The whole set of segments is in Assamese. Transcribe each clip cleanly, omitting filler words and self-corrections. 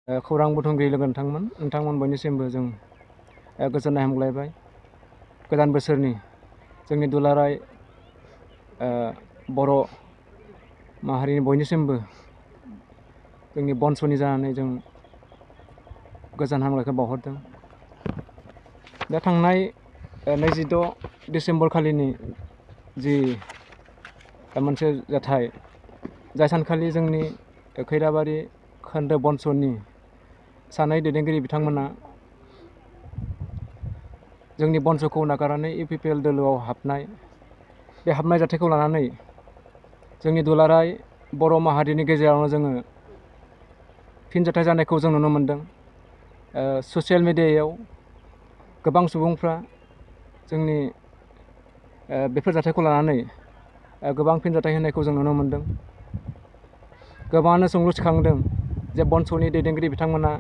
खौरां बुथुमगिरि लोगो नोंथांमोन बयनिसिमबो जों गोजोननाय हामग्लायबाय। गोदान बोसोरनि जोंनि दुलाराय बर' माहारिनि बयनिसिमबो जोंनि BoNSUनि जानानै जों गोजोन हामलायनायखौ बावहरदों। दा थांनाय 26 डिसेम्बर खालिनि जि मोनसे जाथाय, जाय सानखालि जोंनि खैराबारि खोन्दो BoNSUनि सानै दैदेनगिरि बिथांमोना जोंनि BoNSUखौ नागारनानै UPPL दोलोआव हाबनाय, बे हाबनाय जाथायखौ लानानै जोंनि दुलाराय बर' माहारिनि गेजेरावनो जोङो फिनजाथाय जानायखौ जों नुनो मोनदों। ससियेल मिडियायाव गोबां सुबुंफ्रा जोंनि बेफोर जाथायखौ लानानै गोबां फिनजाथाय होनायखौ जों नुनो मोनदों। गोबाङानो सोंलु सिखांदों जे BoNSUनि दैदेनगिरि बिथांमोना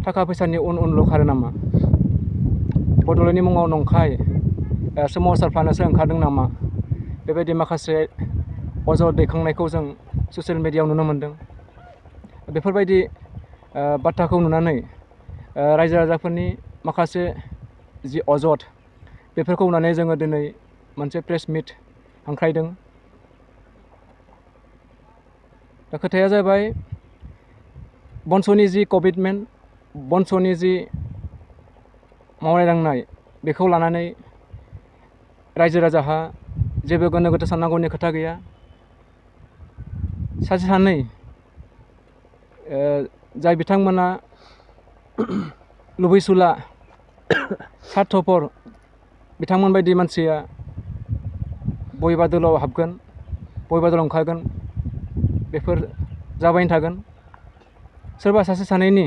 थाखा फैसानि उन खारो नामा? बड'लेण्डनि मुङाव नंखाय सोमावसारफ्लानोसो ओंखारदों नामा? बेबायदि माखासे अजद दैखांनायखौ जों ससियेल मिडियायाव नुनो मोनदों। बेफोरबायदि बाथ्राखौ नुनानै रायजो राजाफोरनि माखासे जि अजद, बेफोरखौ नुनानै जोङो दिनै मोनसे प्रेस मिट हांख्रायदों। दा खोथाया जाबाय BoNSUनि जि कमिटमेन्ट, BoNSUनि जि मावनाय दांनाय, बेखौ लानानै रायजो राजाहा जेबो गोनो गोथो साननांगौनि खोथा गैया। सासे सानै जाय बिथांमोना लुबैसुला सार्थफोर, बिथांमोन बायदि मानसिया बबेबा दोलोआव हाबगोन, बबेबा दोलोआव ओंखारगोन, बेफोर जाबायनो थागोन। सोरबा सासे सानैनि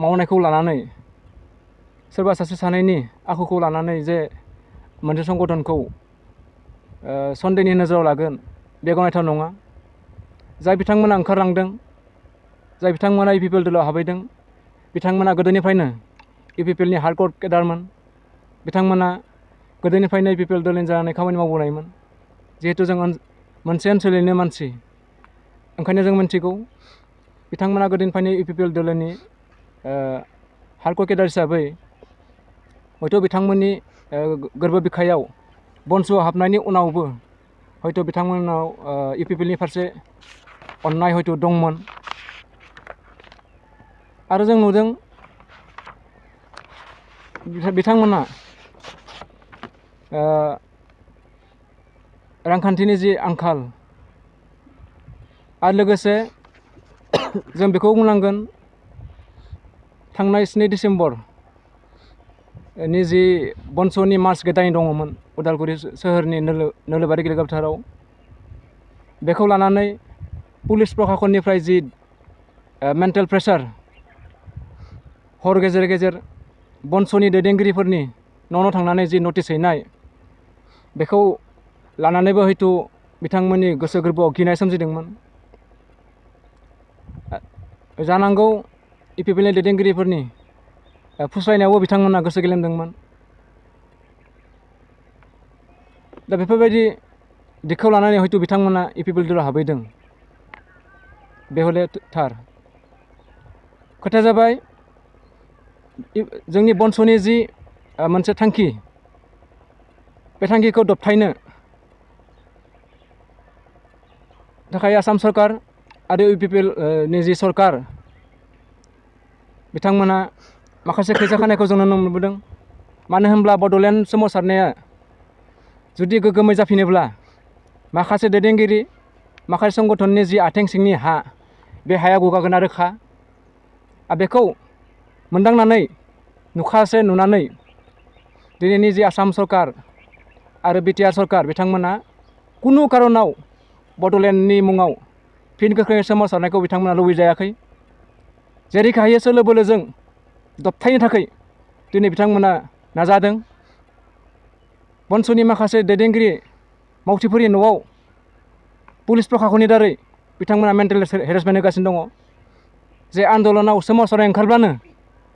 मावनायखौ लानानै, सोरबा सासे सानैनि आखुखौ लानानै जे मोनसे संगठनखौ सन्देहनि नोजोराव लागोन, बे गनायथाव नङा। जाय बिथांमोना ओंखारलांदों, जाय बिथांमोना UPPL दोलोआव हाबहैदों, बिथांमोना गोदोनिफ्रायनो UPPLनि हार्डक'र केडारमोन। बिथांमोना गोदोनिफ्रायनो UPPL दोलोनि जानानै खामानि मावबोनायमोन। जिहेतु जों मोनसे ओनसोलनिनो मानसि, ओंखायनो जों मिन्थिगौ बिथांमोना गोदोनिफ्रायनो UPPL दोलोनि हार्डक'र केडार हिसाबै हयथ' बिथांमोननि गोरबो बिखायाव BoNSUआव हाबनायनि उनावबो हयथ' बिथांमोनाव UPPLनि फारसे अननाय हयथ' दंमोन। आरो जों नुदों बिथांमोना रांखान्थिनि जि आंखाल, आरो लोगोसे जों बेखौ बुंनांगोन थांनाय 7 डिसेम्बरनि जि BoNSUनि मार्च गेटारिं दङमोन उदालगुरि सोहोरनि नोलोबारि गेलेग्रा फोथाराव, बेखौ लानानै पुलिस प्रशासननिफ्राय जि मेन्टेल प्रेसार, हर गेजेर गेजेर BoNSUनि दैदेनगिरिफोरनि न' थांनानै जि नटिस हैनाय, बेखौ लानानैबो हयथ' बिथांमोननि गोसो गोरबोआव गिनाय सोमजिदोंमोन। जानांगौ UPPLनि दैदेनगिरिफोरनि फुस्लायनायावबो बिथांमोना गोसो गेलेमदोंमोन। दा बेफोरबायदि दिगखौ लानानै हयथ' बिथांमोना UPPL दोलोआव हाबहैदों, बे हले थार। खोथाया जाबाय जोंनि BoNSUनि जि मोनसे थांखि, बे थांखिखौ दबथायनो थाखाय आसाम सरकार आरो UPPLनि जि सरकार, बिथांमोना माखासे खैसा खानायखौ जों नुनो मोनबोदों। मानो होनब्ला बड'लेण्ड सोमावसारनाया जुदि गोग्गोमै जाफिनोब्ला माखासे दैदेनगिरि, माखासे संगठननि जि आथिं सिंनि हा, बे हाया गुगागोना रोखा। आरो बेखौ मोनदांनानै नुनानै दिनैनि जि आसाम सरकार आरो BTR सरकार, बिथांमोना कुनु कारनाव बड'लेण्डनि मुङाव फिन गोख्रोङै सोमावसारनायखौ बिथांमोना लुबैजायाखै। जेरैखि हायो सोलो बोलोजों दबथायनो थाखाय दिनै बिथांमोना नाजादों। BoNSUनि माखासे दैदेनगिरि मावथिफोरनि न'आव पुलिस प्रशासननि दारै बिथांमोना मेन्टेल हेरेसमेन्ट होगासिनो दङ। जे आन्दलनाव सोमावसारनाय ओंखारब्लानो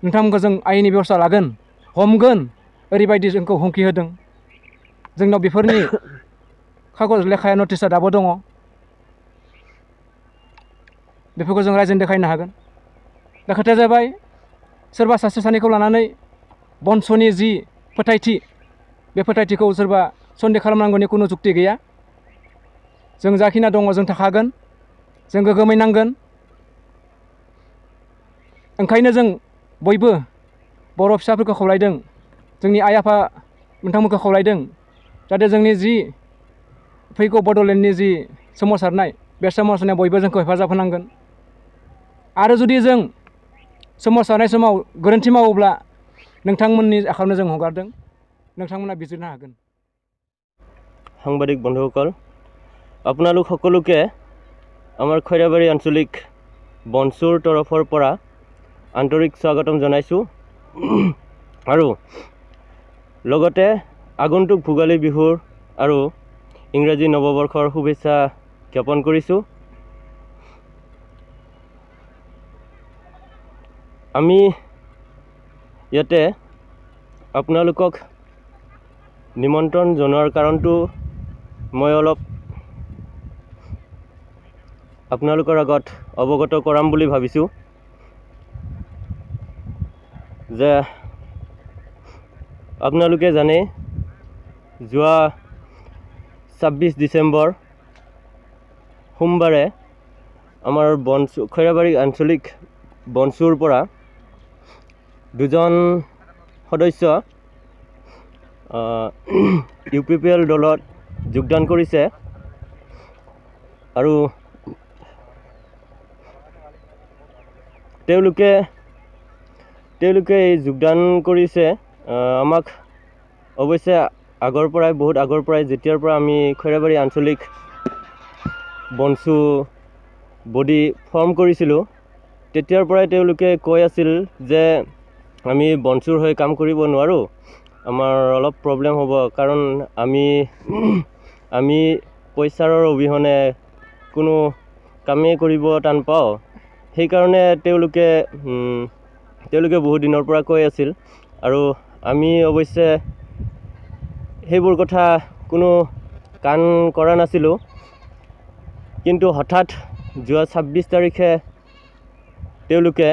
नोंथांमोनखौ जों आयेननि बेबस्था लागोन, हमगोन, ओरैबायदि जोंखौ हुमखि होदों। जोंनाव बेफोरनि खागज लेखाया नटिसआ दाबो दङ। बेफोरखौ जों रायजोनो देखायनो हागोन दा खोथाया जाबाय सोरबा सासे सानैखौ लानानै BoNSUनि जि फोथायथि बे फोथायथिखौ सोरबा सन्देह खालामनांगौनि खुनु जुक्ति गैया जों जाखिना दङ जों थाखागोन जों गोग्गोमै नांगोन ओंखायनो जों बयबो बर' फिसाफोरखौ खावलायदों जोंनि आइ आफा नोंथांमोनखौ खावलायदों जाहाथे जोंनि जि फैगौ बड'लेण्डनि जि सोमावसारनाय बे सोमावसारनायाव बयबो जोंखौ हेफाजाब होनांगोन आरो जुदि जों सोमावसारनाय समाव गोरोन्थि मावोब्ला नोंथांमोननि आखायावनो जों हगारदों नोंथांमोना बिजिरनो हागोन সাংবাদিক বন্ধুসকল আপোনালোক সকলোকে আমাৰ খৈৰাবাৰী আঞ্চলিক BoNSUৰ তৰফৰ পৰা আন্তৰিক স্বাগতম জনাইছোঁ আৰু লগতে আগন্তুক ভোগালী বিহুৰ আৰু ইংৰাজী নৱবৰ্ষৰ শুভেচ্ছা জ্ঞাপন কৰিছোঁ আমি ইয়াতে আপোনালোকক নিমন্ত্ৰণ জনোৱাৰ কাৰণটো মই অলপ আপোনালোকৰ আগত অৱগত কৰাম বুলি ভাবিছোঁ যে আপোনালোকে জানে যোৱা 26 ডিচেম্বৰ সোমবাৰে আমাৰ BoNSU খৈৰাবাৰী আঞ্চলিক BoNSUৰ পৰা দুজন সদস্য UPPL দলত যোগদান কৰিছে আৰু তেওঁলোকে এই যোগদান কৰিছে আমাক অৱশ্যে বহুত আগৰ পৰাই যেতিয়াৰ পৰা আমি খৈৰাবাৰী আঞ্চলিক BoNSU বডি ফৰ্ম কৰিছিলোঁ তেতিয়াৰ পৰাই তেওঁলোকে কৈ আছিল যে আমি BoNSUৰ হৈ কাম কৰিব নোৱাৰোঁ আমাৰ অলপ প্ৰব্লেম হ'ব কাৰণ আমি পইচাৰ অবিহনে কোনো কামেই কৰিব টান পাওঁ সেইকাৰণে তেওঁলোকে বহুত দিনৰ পৰা কৈ আছিল আৰু আমি অৱশ্যে সেইবোৰ কথা কোনো কাণ কৰা নাছিলোঁ কিন্তু হঠাৎ যোৱা 26 তাৰিখে তেওঁলোকে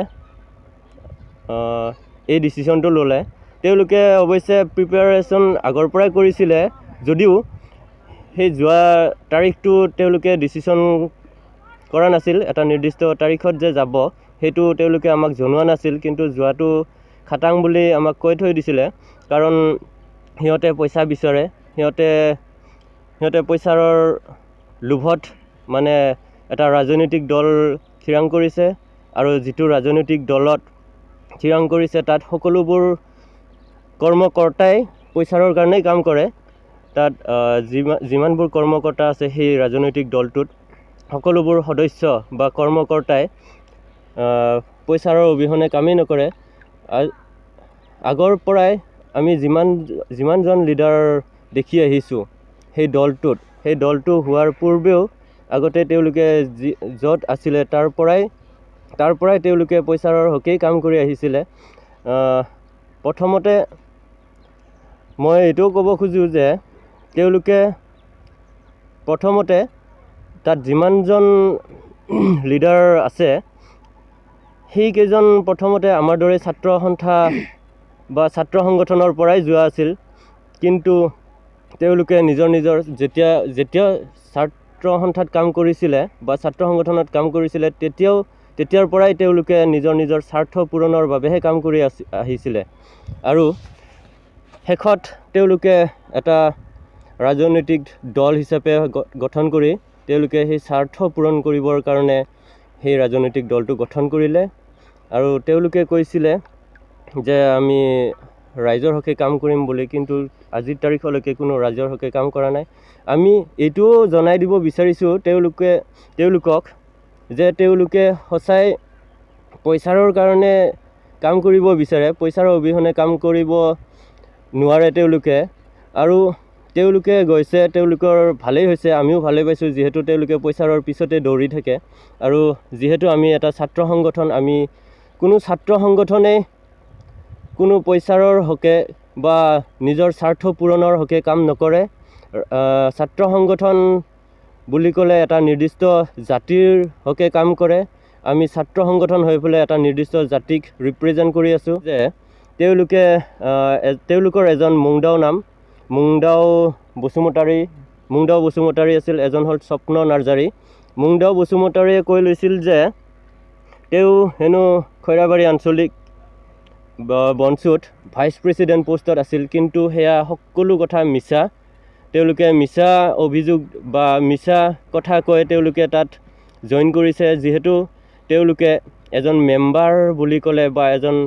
এই ডিচিশ্যনটো ল'লে তেওঁলোকে অৱশ্যে প্ৰিপাৰেশ্যন আগৰ পৰাই কৰিছিলে যদিও সেই যোৱা তাৰিখটো তেওঁলোকে ডিচিশ্যন কৰা নাছিল এটা নিৰ্দিষ্ট তাৰিখত যে যাব সেইটো তেওঁলোকে আমাক জনোৱা নাছিল কিন্তু যোৱাটো খাটাং বুলি আমাক কৈ থৈ দিছিলে কাৰণ সিহঁতে পইচা বিচাৰে সিহঁতে পইচাৰ লোভত মানে এটা ৰাজনৈতিক দল থিৰাং কৰিছে আৰু যিটো ৰাজনৈতিক দলত থিৰাং কৰিছে তাত সকলোবোৰ কৰ্মকৰ্তাই পইচাৰ কাৰণেই কাম কৰে তাত যিমানবোৰ কৰ্মকৰ্তা আছে সেই ৰাজনৈতিক দলটোত সকলোবোৰ সদস্য বা কৰ্মকৰ্তাই পইচাৰ অবিহনে কামেই নকৰে আগৰ পৰাই আমি যিমানজন লিডাৰ দেখি আহিছোঁ সেই দলটো হোৱাৰ পূৰ্বেও আগতে তেওঁলোকে য'ত আছিলে তাৰ পৰাই তেওঁলোকে পইচাৰ হকেই কাম কৰি আহিছিলে প্ৰথমতে মই এইটোও ক'ব খোজোঁ যে তেওঁলোকে প্ৰথমতে তাত যিমানজন লিডাৰ আছে সেইকেইজন প্ৰথমতে আমাৰ দৰে ছাত্ৰ সন্থা বা ছাত্ৰ সংগঠনৰ পৰাই যোৱা আছিল কিন্তু তেওঁলোকে নিজৰ যেতিয়া ছাত্ৰ সন্থাত কাম কৰিছিলে বা ছাত্ৰ সংগঠনত কাম কৰিছিলে তেতিয়াৰ পৰাই তেওঁলোকে নিজৰ স্বাৰ্থ পূৰণৰ বাবেহে কাম কৰি আহিছিলে আৰু শেষত তেওঁলোকে এটা ৰাজনৈতিক দল হিচাপে গঠন কৰি তেওঁলোকে সেই স্বাৰ্থ পূৰণ কৰিবৰ কাৰণে সেই ৰাজনৈতিক দলটো গঠন কৰিলে আৰু তেওঁলোকে কৈছিলে যে আমি ৰাইজৰ হকে কাম কৰিম বুলি কিন্তু আজিৰ তাৰিখলৈকে কোনো ৰাইজৰ হকে কাম কৰা নাই আমি এইটোও জনাই দিব বিচাৰিছোঁ তেওঁলোকক যে তেওঁলোকে সঁচাই পইচাৰ কাৰণে কাম কৰিব বিচাৰে পইচাৰ অবিহনে কাম কৰিব নোৱাৰে তেওঁলোকে আৰু তেওঁলোকে গৈছে তেওঁলোকৰ ভালেই হৈছে আমিও ভালেই পাইছোঁ যিহেতু তেওঁলোকে পইচাৰ পিছতে দৌৰি থাকে আৰু যিহেতু আমি এটা ছাত্ৰ সংগঠন আমি কোনো ছাত্ৰ সংগঠনেই কোনো পইচাৰ হকে বা নিজৰ স্বাৰ্থ পূৰণৰ হকে কাম নকৰে ছাত্ৰ সংগঠন বুলি ক'লে এটা নিৰ্দিষ্ট জাতিৰ হকে কাম কৰে আমি ছাত্ৰ সংগঠন হৈ পেলাই এটা নিৰ্দিষ্ট জাতিক ৰিপ্ৰেজেণ্ট কৰি আছোঁ যে তেওঁলোকৰ এজন মুংদাও বসুমতাৰী আছিল, এজন হ'ল স্বপ্ন নাৰ্জাৰী। মুংদাও বসুমতাৰীয়ে কৈ লৈছিল যে তেওঁ হেনো খৈৰাবাৰী আঞ্চলিক BoNSUত ভাইচ প্ৰেছিডেণ্ট পোষ্টত আছিল, কিন্তু সেয়া সকলো কথা মিছা। তেওঁলোকে মিছা অভিযোগ বা মিছা কথা কৈ তেওঁলোকে তাত জইন কৰিছে। যিহেতু তেওঁলোকে এজন মেম্বাৰ বুলি ক'লে বা এজন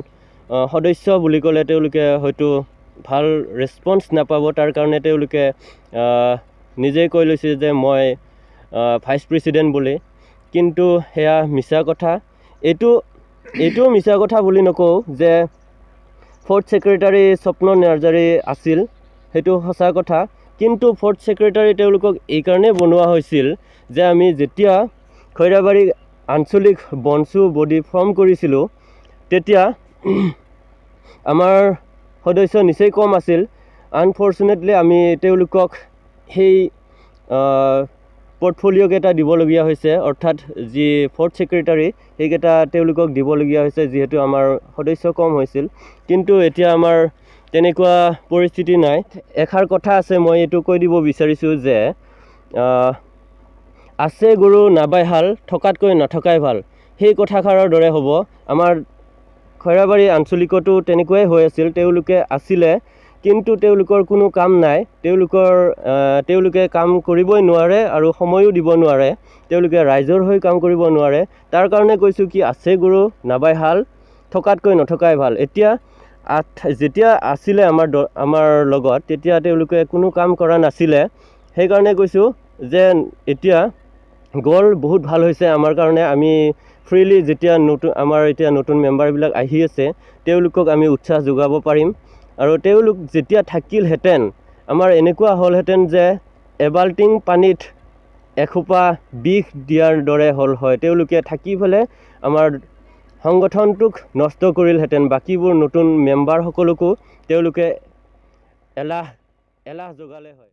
সদস্য বুলি ক'লে তেওঁলোকে হয়তো ভাল ৰেছপন্স নাপাব, তাৰ কাৰণে তেওঁলোকে নিজেই কৈ লৈছে যে মই ভাইচ প্ৰেছিডেণ্ট বুলি, কিন্তু সেয়া মিছা কথা। এইটো মিছা কথা বুলি নকওঁ যে ফৰ্থ ছেক্ৰেটাৰী স্বপ্ন নাৰ্জাৰী আছিল, সেইটো সঁচা কথা। কিন্তু ফৰ্থ ছেক্ৰেটাৰী তেওঁলোকক এইকাৰণে বনোৱা হৈছিল যে আমি যেতিয়া খৈৰাবাৰী আঞ্চলিক BoNSU বডি ফৰ্ম কৰিছিলোঁ তেতিয়া আমাৰ সদস্য নিচেই কম আছিল। আনফৰ্চুনেটলি আমি তেওঁলোকক সেই পৰ্টফলিঅ'কেইটা দিবলগীয়া হৈছে, অৰ্থাৎ যি ফৰ্থ ছেক্ৰেটাৰী সেইকেইটা তেওঁলোকক দিবলগীয়া হৈছে যিহেতু আমাৰ সদস্য কম হৈছিল। কিন্তু এতিয়া আমাৰ তেনেকুৱা পৰিস্থিতি নাই। এষাৰ কথা আছে, মই এইটো কৈ দিব বিচাৰিছোঁ যে আছে গৰু নাবাই হাল, থকাতকৈ নথকাই ভাল। সেই কথাষাৰৰ দৰে হ'ব। আমাৰ খৈৰাবাৰী আঞ্চলিকতো তেনেকুৱাই হৈ আছিল। তেওঁলোকে আছিলে কিন্তু তেওঁলোকৰ কোনো কাম নাই, তেওঁলোকে কাম কৰিবই নোৱাৰে আৰু সময়ো দিব নোৱাৰে, তেওঁলোকে ৰাইজৰ হৈ কাম কৰিব নোৱাৰে। তাৰ কাৰণে কৈছোঁ কি আছে গৰু নাবাই হাল, থকাতকৈ নথকাই ভাল। যেতিয়া আছিলে আমাৰ লগত তেতিয়া তেওঁলোকে কোনো কাম কৰা নাছিলে, সেইকাৰণে কৈছোঁ যে এতিয়া গ'ল বহুত ভাল হৈছে আমাৰ কাৰণে। আমি ফ্ৰীলি যেতিয়া আমাৰ এতিয়া নতুন মেম্বাৰবিলাক আহি আছে তেওঁলোকক আমি উৎসাহ যোগাব পাৰিম। আৰু তেওঁলোক যেতিয়া থাকিলহেঁতেন আমাৰ এনেকুৱা হ'লহেঁতেন যে এবাল্টিং পানীত এসোপা বিষ দিয়াৰ দৰে হ'ল হয়। তেওঁলোকে থাকি পেলাই আমাৰ সংগঠনটোক নষ্ট কৰিলহেঁতেন। বাকীবোৰ নতুন মেম্বাৰসকলকো তেওঁলোকে এলাহ যোগালে হয়।